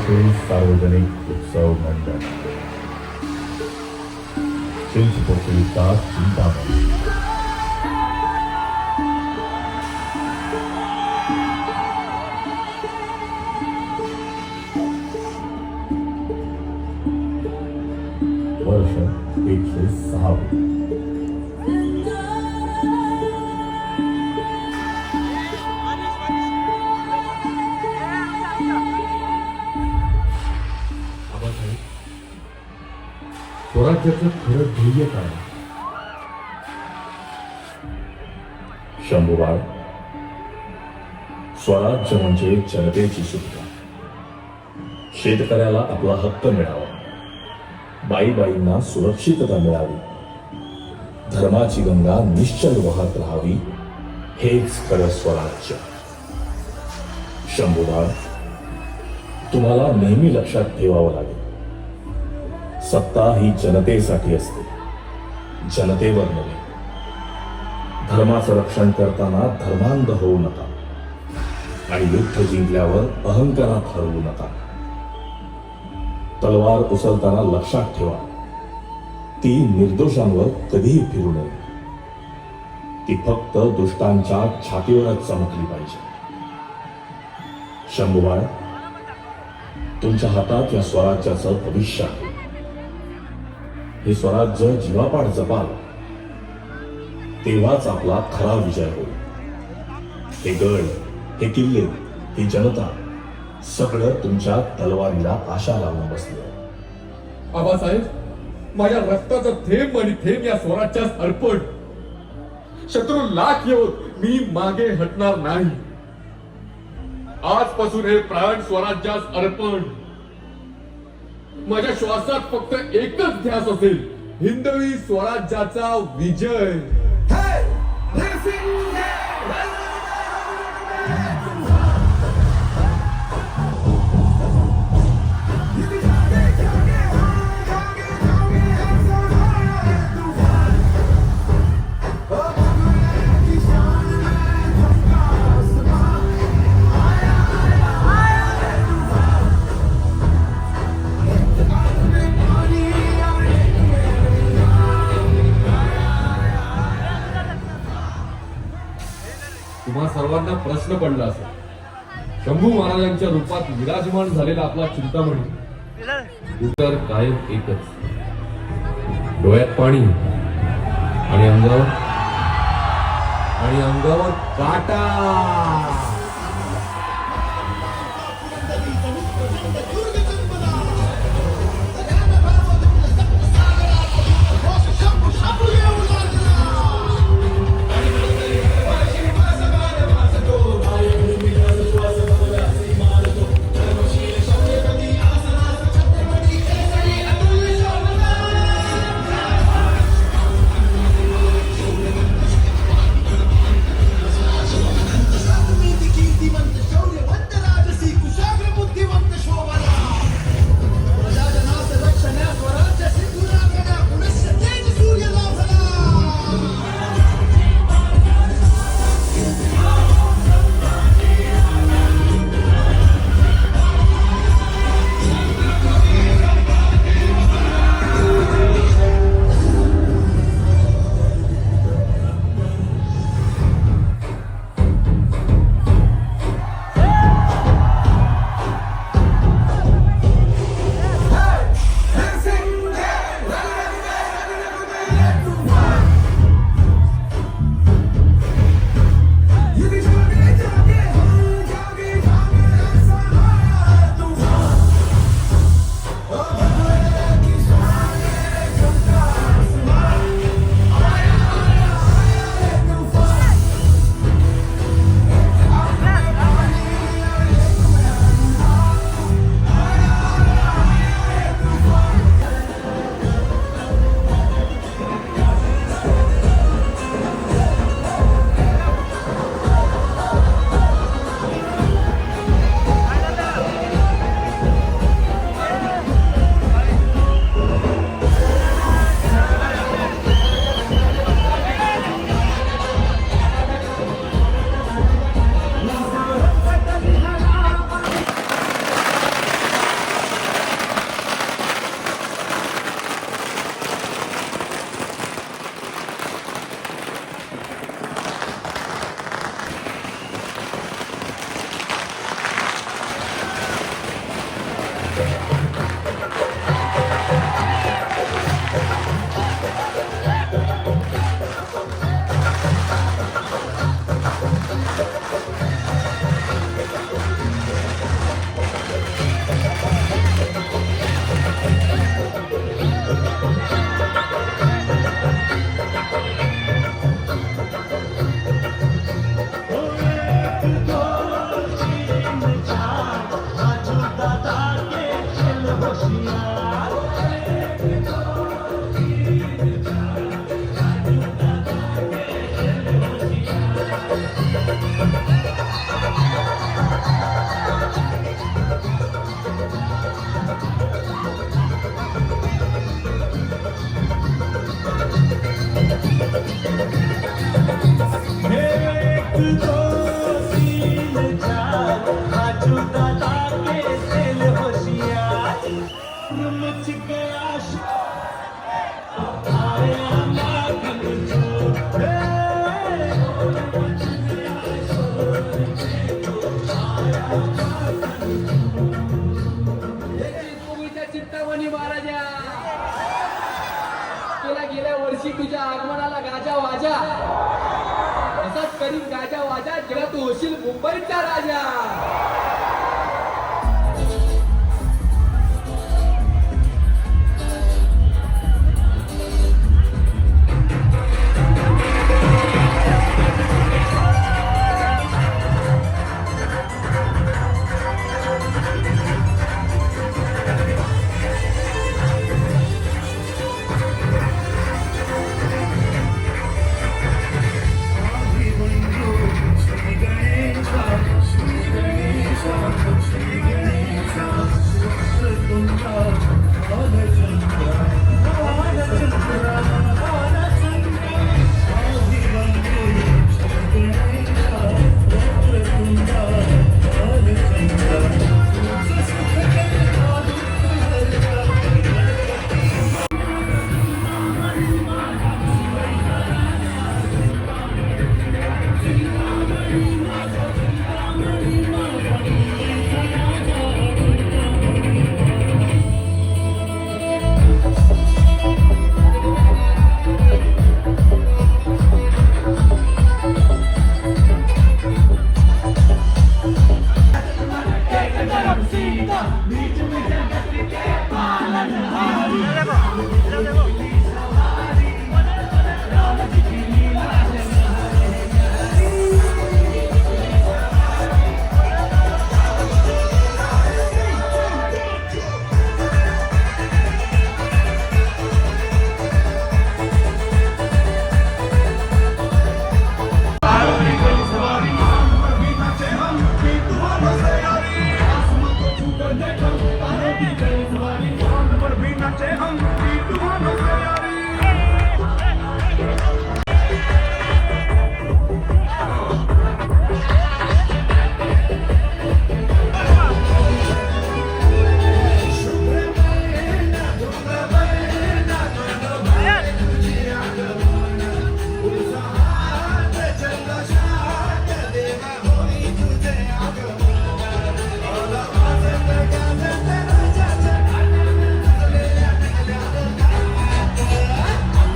स्वराज्याचे सार्वजनिक उत्सव मंडळ चिंचपोकळी तास चिंतामणी. वर्ष 106. स्वराज्याचं खरं ध्येय काय? शंभूबाळ, स्वराज्य म्हणजे जनतेची सुटका. शेतकऱ्याला आपला हक्क मिळावा, बाईबाईंना सुरक्षितता मिळावी, धर्माची गंगा निश्चल वाहत राहावी, हेच खरं स्वराज्य. शंभूबाळ, तुम्हाला नेहमी लक्षात ठेवावं लागेल, सत्ता ही जनतेसाठी असते, जनतेवर नव्हे. धर्माचं रक्षण करताना धर्मांध होऊ नका आणि युद्ध जिंकल्यावर अहंकारात हरवू नका. तलवार उचलताना लक्षात ठेवा, ती निर्दोषांवर कधीही फिरू नये. ती फक्त दुष्टांच्या छातीवरच चमकली पाहिजे. शंभूबाळ, तुमच्या हातात या स्वराज्याचं भविष्य आहे. हे स्वराज्य जीवापाड जपाल, तेव्हाच आपला खरा विजय होईल. हे गड, हे किल्ले, ही जनता, सगळं तुमच्या तलवारीला आशा लावून बसले. आबासाहेब, माझ्या रक्ताचं थेंब आणि थेंब या स्वराज्यास अर्पण. शत्रू लाख येऊत मी मागे हटणार नाही. आजपासून हे प्राण स्वराज्यास अर्पण. माझ्या श्वासात फक्त एकच ध्यास असेल, हिंदवी स्वराज्याचा विजय. तुम्हा सर्वांना प्रश्न पडला असेल, शंभू महाराजांच्या रूपात विराजमान झालेला आपला चिंतामणी उत्तर कायम एकच, डोळ्यात पाणी आणि अंगावर काटा. तुझ्या आगमनाला गाजा वाजा, असाच करीन गाजा वाजा जेव्हा तू होशील मुंबईचा राजा.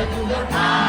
तुझं